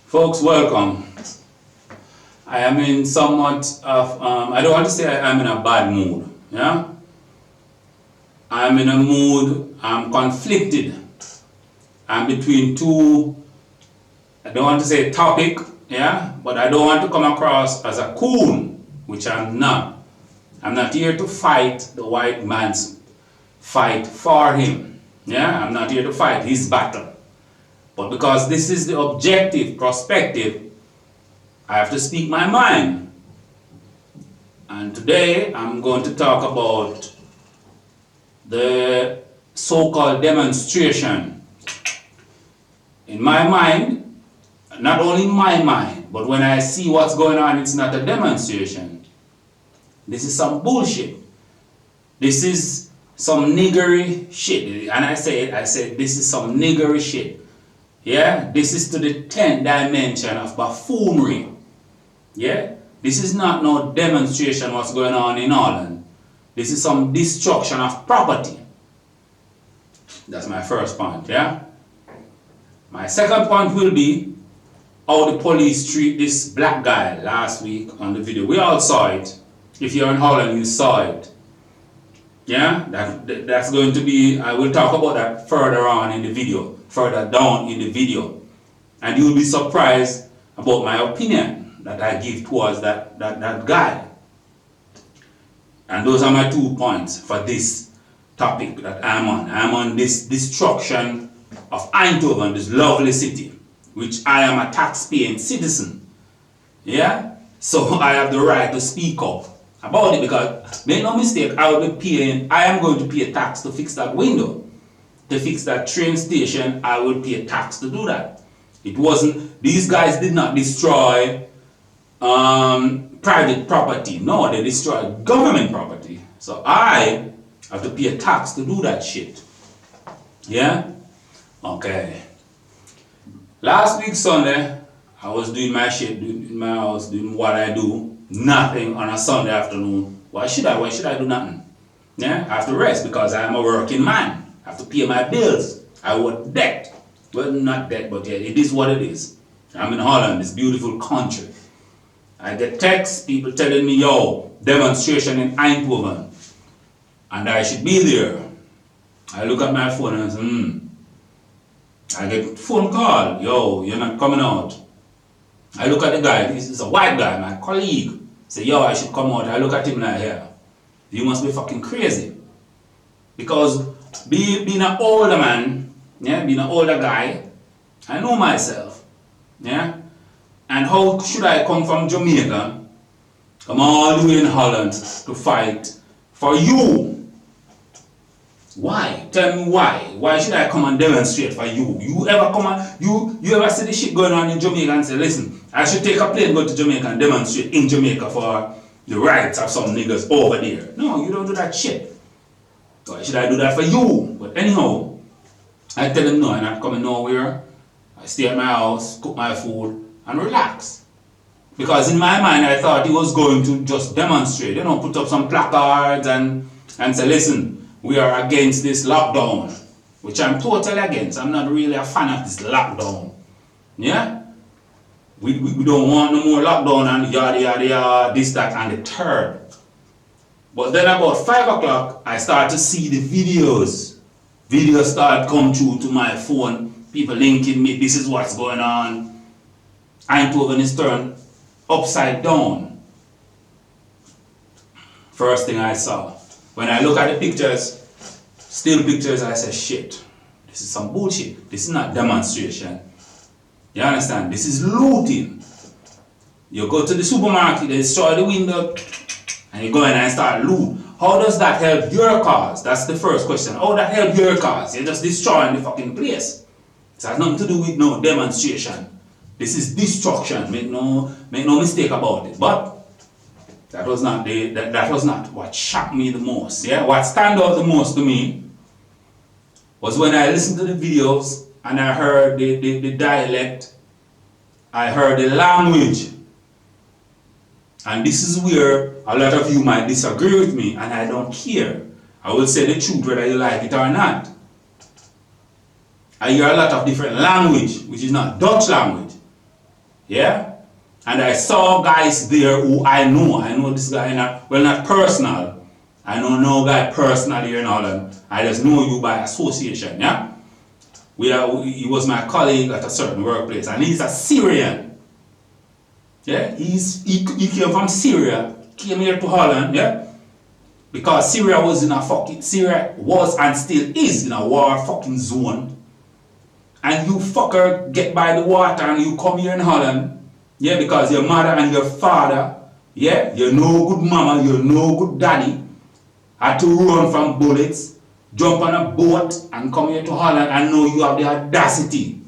Folks, welcome. I am in somewhat of, I don't want to say I'm in a bad mood, yeah? I'm in a mood, I'm conflicted. I'm between two, I don't want to say topic, yeah? But I don't want to come across as a coon, which I'm not. I'm not here to fight the white man's fight for him, yeah? I'm not here to fight his battle. But because this is the objective, prospective, I have to speak my mind. And today I'm going to talk about the so-called demonstration. In my mind, not only in my mind, but when I see what's going on, it's not a demonstration. This is some bullshit. This is some niggery shit. And I said this is some niggery shit. Yeah, this is to the 10th dimension of buffoonery. Yeah, this is not no demonstration what's going on in Holland. This is some destruction of property. That's my first point, yeah? My second point will be how the police treat this black guy last week on the video. We all saw it. If you're in Holland, you saw it. Yeah, that's going to be, I will talk about that further on in the video, further down in the video. And you'll be surprised about my opinion that I give towards that guy. And those are my 2 points for this topic that I'm on. I'm on this destruction of Eindhoven, this lovely city, which I am a tax-paying citizen. Yeah? So I have the right to speak up about it, because make no mistake, I am going to pay a tax to fix that window. To fix that train station, I will pay a tax to do that. It wasn't, these guys did not destroy private property. No, they destroyed government property. So I have to pay a tax to do that shit. Yeah? Okay. Last week Sunday, I was doing my shit, in my house, doing what I do. Nothing on a Sunday afternoon. Why should I do nothing? Yeah? I have to rest because I am a working man. I have to pay my bills. I owe debt. Well, not debt, but yeah, it is what it is. I'm in Holland, this beautiful country. I get texts, people telling me, yo, demonstration in Eindhoven, and I should be there. I look at my phone and say, I get phone call, yo, you're not coming out. I look at the guy, this is a white guy, my colleague, say, yo, I should come out. I look at him like, yeah, you must be fucking crazy. Because being an older man, yeah, being an older guy, I know myself, yeah. And how should I come from Jamaica, come all the way in Holland to fight for you? Why? Tell me why. Why should I come and demonstrate for you? You ever come and, you ever see the shit going on in Jamaica and say, listen, I should take a plane, go to Jamaica and demonstrate in Jamaica for the rights of some niggas over there? No, you don't do that shit. Why should I do that for you? But anyhow, I tell them no, I'm not coming nowhere. I stay at my house, cook my food, and relax. Because in my mind, I thought he was going to just demonstrate, put up some placards and say, listen, we are against this lockdown, which I'm totally against. I'm not really a fan of this lockdown. Yeah? We don't want no more lockdown and yada, yada, yada, this, that, and the third. But then about 5 o'clock, I start to see the videos. Videos start come through to my phone. People linking me, this is what's going on. Eindhoven is turned upside down. First thing I saw. When I look at the pictures, still pictures, I say, shit, this is some bullshit. This is not demonstration. You understand? This is looting. You go to the supermarket, they destroy the window, and you go in and start loot. How does that help your cause? That's the first question. How does that help your cause? You're just destroying the fucking place. It has nothing to do with no demonstration. This is destruction. Make no mistake about it. But that was not what shocked me the most. Yeah, what stand out the most to me was when I listened to the videos and I heard the dialect, I heard the language. And this is where a lot of you might disagree with me, and I don't care. I will say the truth whether you like it or not. I hear a lot of different language, which is not Dutch language. Yeah? And I saw guys there who I know this guy, not personal. I know no guy personally here in Holland. I just know you by association, yeah? He was my colleague at a certain workplace, and he's a Syrian. Yeah? He came from Syria, came here to Holland, yeah? Because Syria was and still is in a war fucking zone. And you fucker get by the water and you come here in Holland, yeah, because your mother and your father, yeah, you're no good mama, you're no good daddy, had to run from bullets, jump on a boat and come here to Holland, and know you have the audacity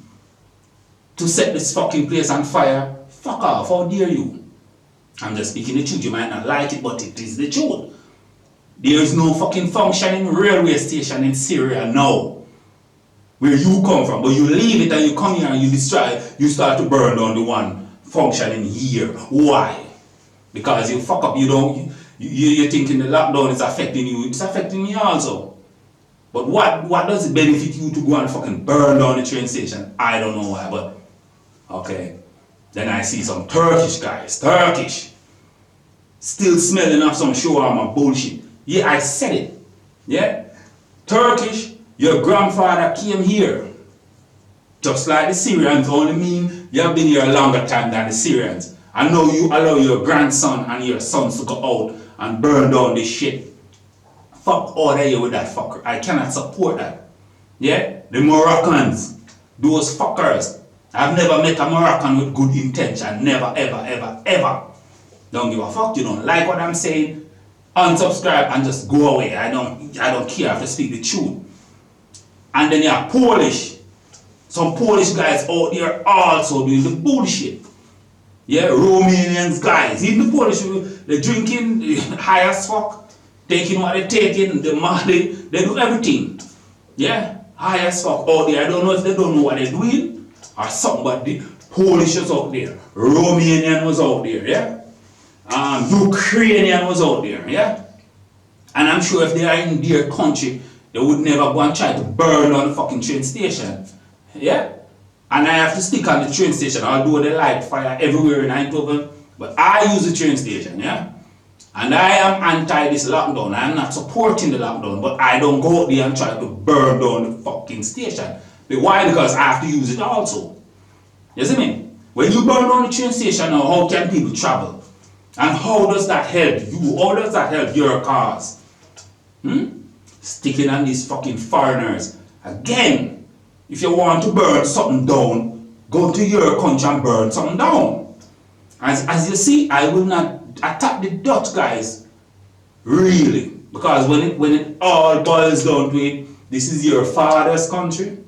to set this fucking place on fire. Fuck off, how dare you? I'm just speaking the truth. You might not like it, but it is the truth. There is no fucking functioning railway station in Syria now, where you come from, but you leave it and you come here and you destroy, you start to burn down the one functioning here. Why? Because you fuck up, you're thinking the lockdown is affecting you, it's affecting me also. But what does it benefit you to go and fucking burn down the train station? I don't know why, but okay. Then I see some Turkish guys, still smelling of some shawarma bullshit. Yeah, I said it. Yeah? Turkish, your grandfather came here. Just like the Syrians, only mean you have been here a longer time than the Syrians. I know you allow your grandson and your sons to go out and burn down this shit. Fuck all of you with that fucker. I cannot support that. Yeah? The Moroccans, those fuckers. I've never met a Moroccan with good intention. Never, ever, ever, ever. Don't give a fuck. You don't like what I'm saying? Unsubscribe and just go away. I don't care. I have to speak the truth. And then you are Polish. Some Polish guys out there also doing the bullshit. Yeah, Romanians guys. Even the Polish, they're drinking high as fuck, taking what they're taking, they do everything. Yeah, high as fuck out there. I don't know if they don't know what they're doing or something, but the Polish was out there. Romanian was out there, yeah. Ukrainian was out there, yeah. And I'm sure if they are in their country, they would never go and try to burn on the fucking train station. Yeah? And I have to stick on the train station, although they light fire everywhere in Eindhoven. But I use the train station, yeah? And I am anti this lockdown. I am not supporting the lockdown, but I don't go out there and try to burn down the fucking station. Why? Because I have to use it also. You see me? When you burn down the train station now, how can people travel? And how does that help you? How does that help your cause? Sticking on these fucking foreigners. Again, if you want to burn something down, go to your country and burn something down. As you see, I will not attack the Dutch guys, really. Because when it all boils down to it, this is your father's country,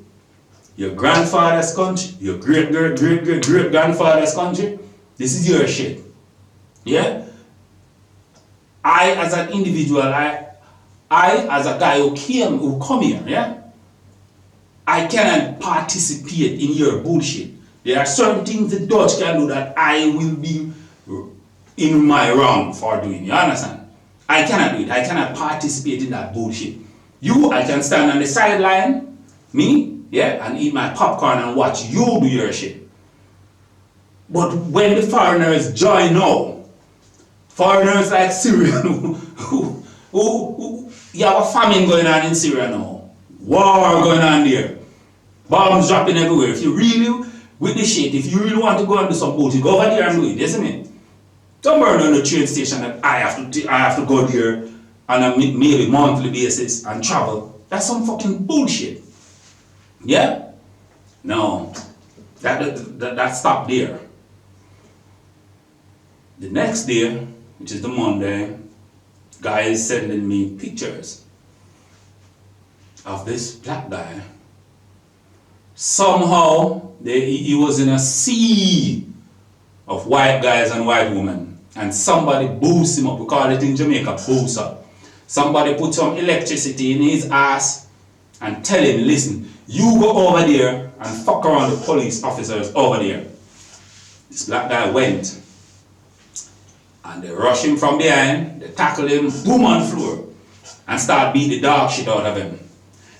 your grandfather's country, your great-great-great-great-great-grandfather's country. This is your shit. Yeah? I, as an individual, I as a guy who come here, yeah? I cannot participate in your bullshit. There are certain things the Dutch can do that I will be in my wrong for doing. You understand? I cannot do it. I cannot participate in that bullshit. I can stand on the sideline, me, yeah, and eat my popcorn and watch you do your shit. But when the foreigners join now, foreigners like Syria, who you have a famine going on in Syria now, war going on there, bombs dropping everywhere. If you really, with the shit, if you really want to go and do some bullshit, go over there and do it, isn't it? Don't burn on the train station that I have to go there on a maybe monthly basis and travel. That's some fucking bullshit. Yeah? No. That stopped there. The next day, which is the Monday, guy is sending me pictures of this black guy. Somehow, he was in a sea of white guys and white women. And somebody boosts him up. We call it in Jamaica, boost up. Somebody put some electricity in his ass and tell him, listen, you go over there and fuck around the police officers over there. This black guy went. And they rush him from behind, they tackle him, boom on the floor, and start beat the dog shit out of him.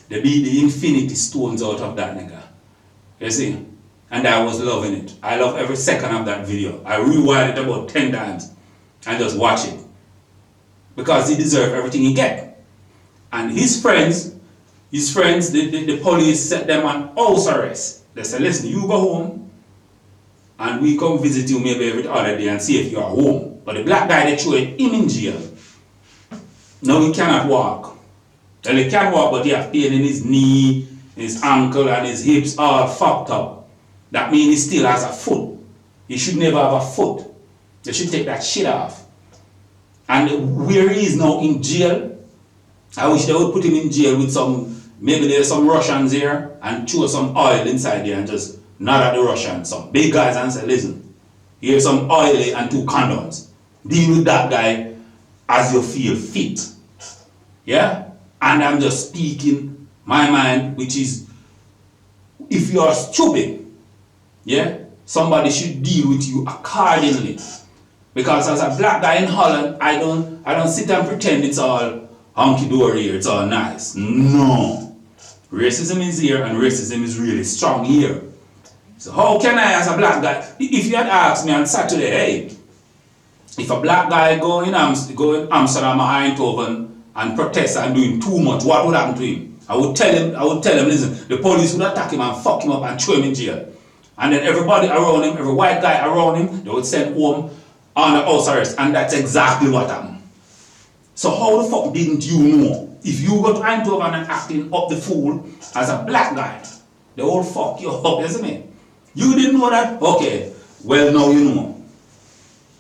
They beat the infinity stones out of that nigga. You see? And I was loving it. I love every second of that video. I rewind it about 10 times and just watch it. Because he deserves everything he gets. And his friends, the police set them on house arrest. They said, listen, you go home and we come visit you maybe every other day and see if you are home. But the black guy, they threw him in jail. Now he cannot walk. Well, he can walk, but he has pain in his knee, his ankle, and his hips all fucked up. That means he still has a foot. He should never have a foot. They should take that shit off. And where he is now in jail, I wish they would put him in jail with maybe there's some Russians here and throw some oil inside there and just nod at the Russians, some big guys, and say, listen, here's some oil and 2 condoms. Deal with that guy as you feel fit. Yeah? And I'm just speaking my mind, which is, if you are stupid, yeah, somebody should deal with you accordingly. Because as a black guy in Holland, I don't sit and pretend it's all hunky-dory here, it's all nice. No. Racism is here and racism is really strong here. So how can I, as a black guy, if you had asked me on Saturday, hey, if a black guy go in Amsterdam or Eindhoven and protest and doing too much, what would happen to him? I would tell him, listen, the police would attack him and fuck him up and throw him in jail. And then everybody around him, every white guy around him, they would send home on the house arrest. And that's exactly what happened. So how the fuck didn't you know? If you go to Eindhoven and acting up the fool as a black guy, they will fuck you up, isn't it? You didn't know that? Okay, well now you know.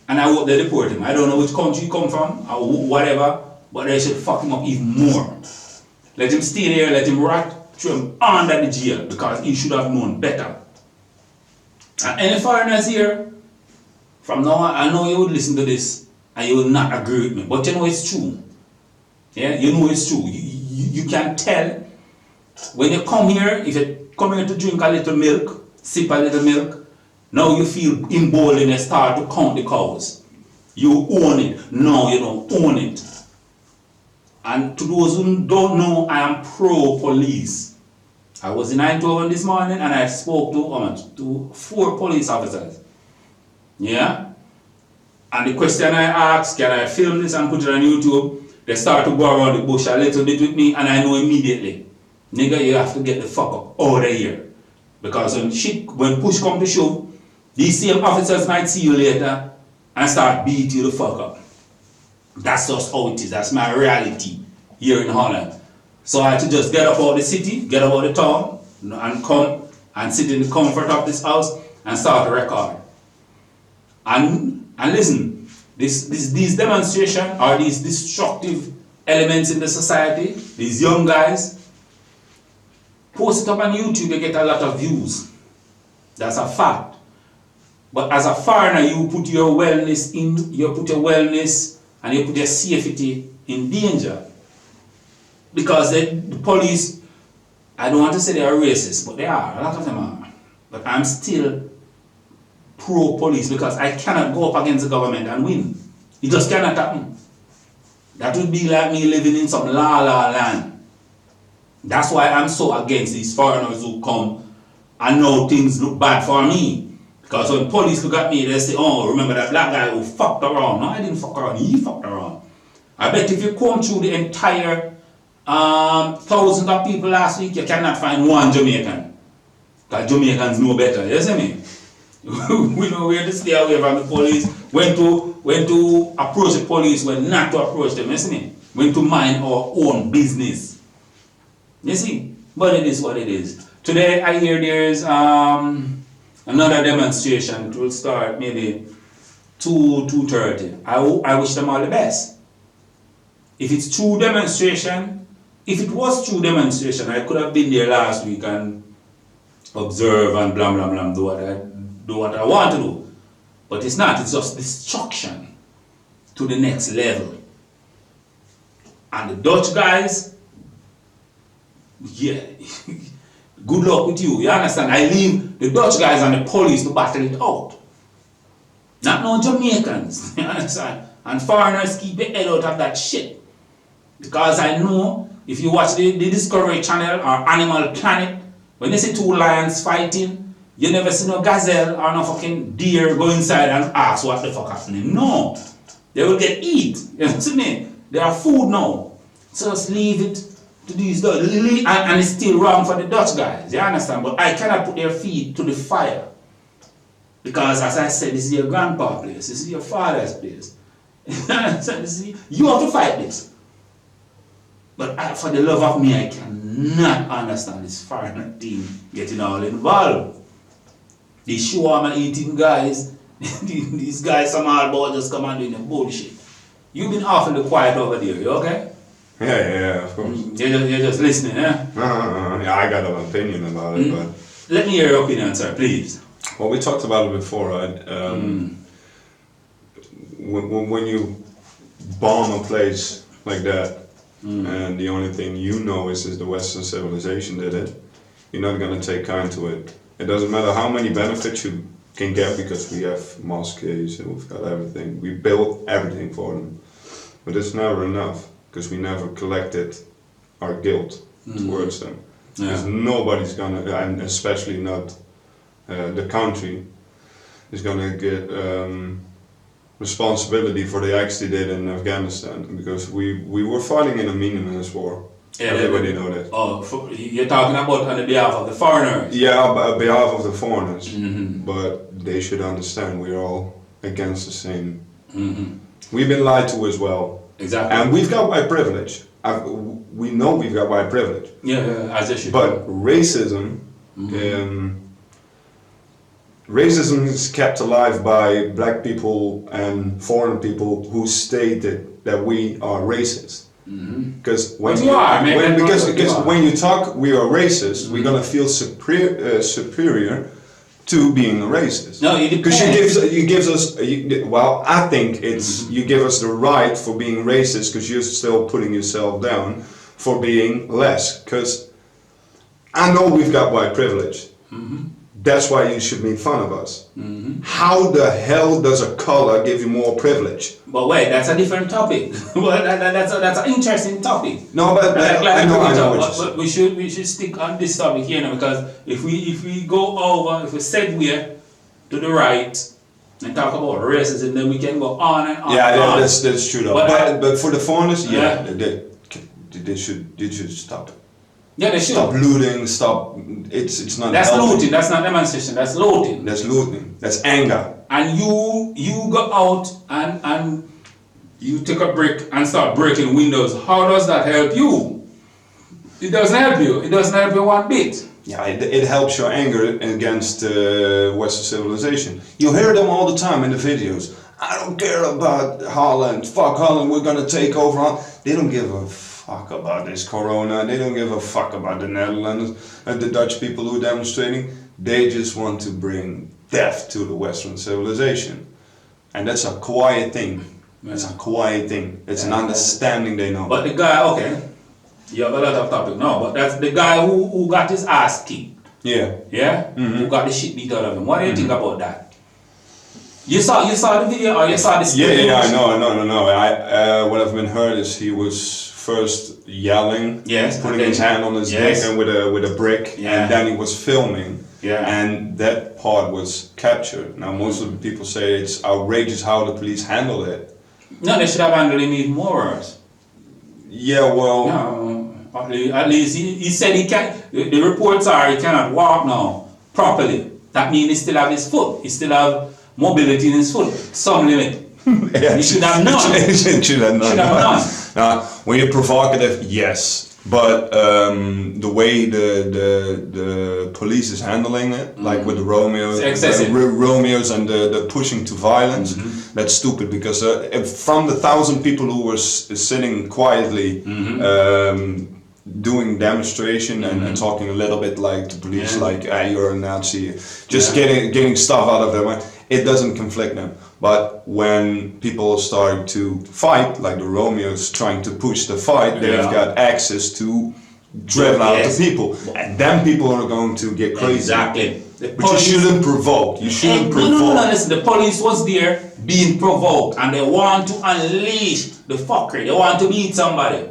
And I hope they deport him. I don't know which country he come from or whatever, but they should fuck him up even more. Let him stay there, let him rot, throw him under the jail because he should have known better. And any foreigners here, from now on, I know you would listen to this and you will not agree with me, but you know it's true. Yeah, you know it's true. You can tell when you come here, if you come here to drink a little milk, sip a little milk, now you feel emboldened and start to count the cows. You own it. No, you don't own it. And to those who don't know, I am pro-police. I was in Eindhoven this morning and I spoke to 4 police officers. Yeah? And the question I asked, can I film this and put it on YouTube? They start to go around the bush a little bit with me and I know immediately, nigga, you have to get the fuck up out of here. Because when push come to shove, these same officers might see you later and start beat you the fuck up. That's just how it is. That's my reality here in Holland. So I had to just get up out of the city, get up out of the town, and come and sit in the comfort of this house and start to record. And listen, these demonstrations or these destructive elements in the society, these young guys, post it up on YouTube, you get a lot of views. That's a fact. But as a foreigner, you put your wellness and you put your safety in danger. Because the police, I don't want to say they are racist, but they are, a lot of them are. But I'm still pro-police because I cannot go up against the government and win. It just cannot happen. That would be like me living in some la-la land. That's why I'm so against these foreigners who come and know things look bad for me. Because when police look at me, they say, oh, remember that black guy who fucked around. No, I didn't fuck around, he fucked around. I bet if you come through the entire thousands of people last week, you cannot find one Jamaican. Because Jamaicans know better, you see me? We know where to stay away from the police, when to approach the police, when not to approach them, you see me? When to mind our own business. You see? But it is what it is. Today I hear there is another demonstration. It will start maybe 2:30. I wish them all the best. If it's true demonstration, if it was true demonstration, I could have been there last week and observe and blah blah blah, do what I want to do. But it's not, it's just destruction to the next level. And the Dutch guys, yeah, good luck with you. You understand? I leave the Dutch guys and the police to battle it out. Not no Jamaicans. You understand? And foreigners keep their head out of that shit. Because I know if you watch the Discovery Channel or Animal Planet, when they see 2 lions fighting, You never see no gazelle or no fucking deer go inside and ask what the fuck happening. No. They will get eat. You know what I mean? They are food now. So just leave it to these dogs. And it's still wrong for the Dutch guys. You understand? But I cannot put their feet to the fire. Because as I said, this is your grandpa's place. This is your father's place. You have to fight this. But for the love of me, I cannot understand this foreigner team getting all involved. These shawarma eating guys, these guys somehow about just come and doing the bullshit. You've been awfully quiet over there, you okay? Yeah, of course. You're just listening, eh? Yeah, I got an opinion about it, but... Let me hear your opinion, sir, please. Well, we talked about it before, right? When you bomb a place like that, and the only thing you know is the Western civilization did it, you're not going to take kind to it. It doesn't matter how many benefits you can get because we have mosques and we've got everything. We built everything for them. But it's never enough because we never collected our guilt towards them. Because nobody's going to, and especially not the country, is going to get responsibility for the acts they did in Afghanistan because we were fighting in a meaningless war. Yeah, everybody know that. Oh, you're talking about on the behalf of the foreigners? Yeah, on behalf of the foreigners. But they should understand we're all against the same. We've been lied to as well. Exactly. And we've got white privilege. We know we've got white privilege. Yeah, as it should. But racism, racism is kept alive by black people and foreign people who stated that we are racist. Because when when you talk we are racist, we're gonna feel superior to being a racist. No, it depends. Because you gives us well, I think it's you give us the right for being racist because you're still putting yourself down for being less. Because I know we've got white privilege. That's why you should make fun of us. How the hell does a color give you more privilege? But wait, that's a different topic. Well, that's an interesting topic. No, but I know. But we should stick on this topic here now because if we go over, if we segue to the right and talk about racism, then we can go on and on. Yeah, that's true though. But for the foreigners, they should stop it. Yeah, they should. Stop looting, stop. It's not. That's helping. looting, that's not demonstration, that's looting. That's looting. That's anger. And you go out and you take a brick and start breaking windows. How does that help you? It doesn't help you. It doesn't help you one bit. Yeah, it helps your anger against Western civilization. You hear them all the time in the videos. I don't care about Holland. Fuck Holland, we're gonna take over Holland. They don't give a fuck about this corona. They don't give a fuck about the Netherlands and the Dutch people who are demonstrating. They just want to bring death to the Western civilization. And that's a quiet thing. It's a quiet thing. It's an understanding they know. But the guy, okay, you have a lot of topic now, but that's the guy who got his ass kicked. Yeah. Yeah? Who got the shit beat out of him. What do you think about that? You saw the video or you saw this? Yeah, I know. What I've been heard is he was first yelling, putting his hand on his dick and with a brick, and then he was filming. Yeah. And that part was captured. Now most of the people say it's outrageous how the police handled it. No, they should have handled him even more worse. Yeah, well. No, at least he said he can't. The reports are he cannot walk now properly. That means he still have his foot. He still have mobility in his foot. Some limit. Yeah, he should have none. Should have none. When you're provocative, yes. But the way the police is handling it, like with the Romeos and the pushing to violence, that's stupid because from the 1,000 people who were sitting quietly doing demonstration and talking a little bit like the police, like you're a Nazi, just getting stuff out of them, it doesn't conflict them. But when people start to fight, like the Romeos trying to push the fight, they've got access to drive out the people. And then people are going to get crazy. Exactly. But you shouldn't provoke. You shouldn't provoke. No, listen, the police was there being provoked and they want to unleash the fuckery. They want to beat somebody.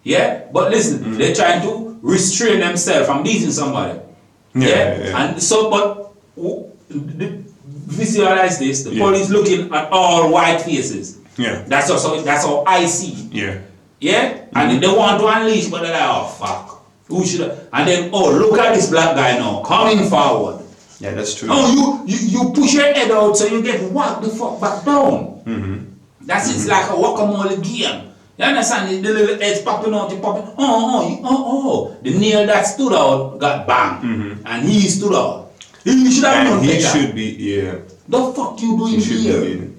Yeah? But listen, they're trying to restrain themselves from beating somebody. Yeah. And so, but Visualize this. The police looking at all white faces. Yeah. That's how I see it. Yeah. Yeah? And they want to unleash, but they're like, oh fuck. Who should I? And then, oh, look at this black guy now, coming forward. Yeah, that's true. Oh, you push your head out so you get whacked the fuck back down. It's like a guacamole game. You understand? The little heads popping out, the nail that stood out got banged. And he stood out. He should have known better. He should be, yeah. The fuck you doing He should here? be beaten.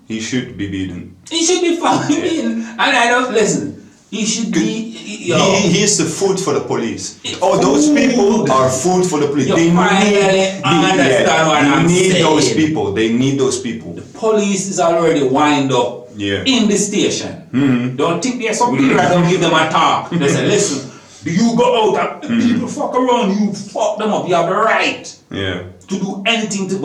He should be beaten. He should be fucking beaten. And I don't listen. He should be. He is the food for the police. Those people are food for the police. You They understand what I'm need saying. those people. They need those people. The police is already wind up in the station. Don't think there's some people that don't give them a talk. They say, listen, do you go out and people fuck around, you fuck them up. You have the right to do anything to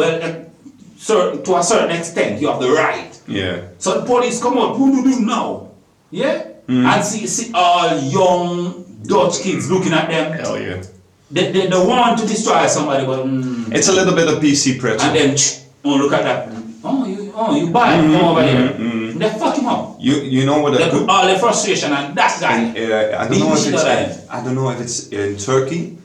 a certain extent. You have the right. Yeah. So the police come out, what do you do now? Yeah? And see all young Dutch kids looking at them. Hell yeah. They want to destroy somebody, but it's a little bit of PC pressure. and then look at that. You bad, come over here. They fuck him up. You know what? They put all the frustration on that guy. I don't know if it's in Turkey,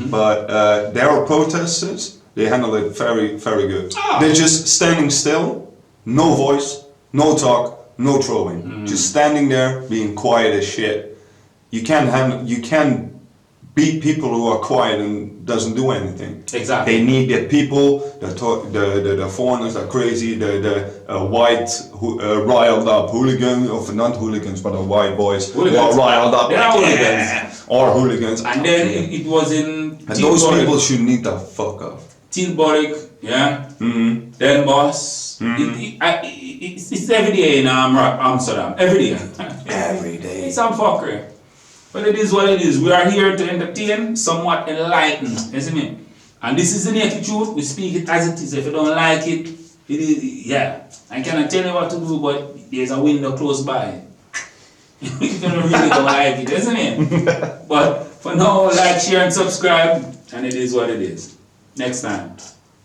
but there are protesters. They handle it very, very good. They're just standing still, no voice, no talk, no throwing. Just standing there, being quiet as shit. You can't beat people who are quiet and doesn't do anything. Exactly. They need the people, the foreigners that are crazy, the white riled up hooligans, or not hooligans, but the white boys who are riled up like hooligans or hooligans. And then it was in. And those people should need the fuck up. Tilburg, yeah. Then boss. It's every day in Amsterdam. Every day. Every day. It's some fuckery. But it is what it is. We are here to entertain, somewhat enlighten. You see me? And this is the naked truth. We speak it as it is. If you don't like it, it is, I cannot tell you what to do, but there's a window close by. If you don't really don't like it, isn't it? But for now, like, share, and subscribe. And it is what it is. Next time.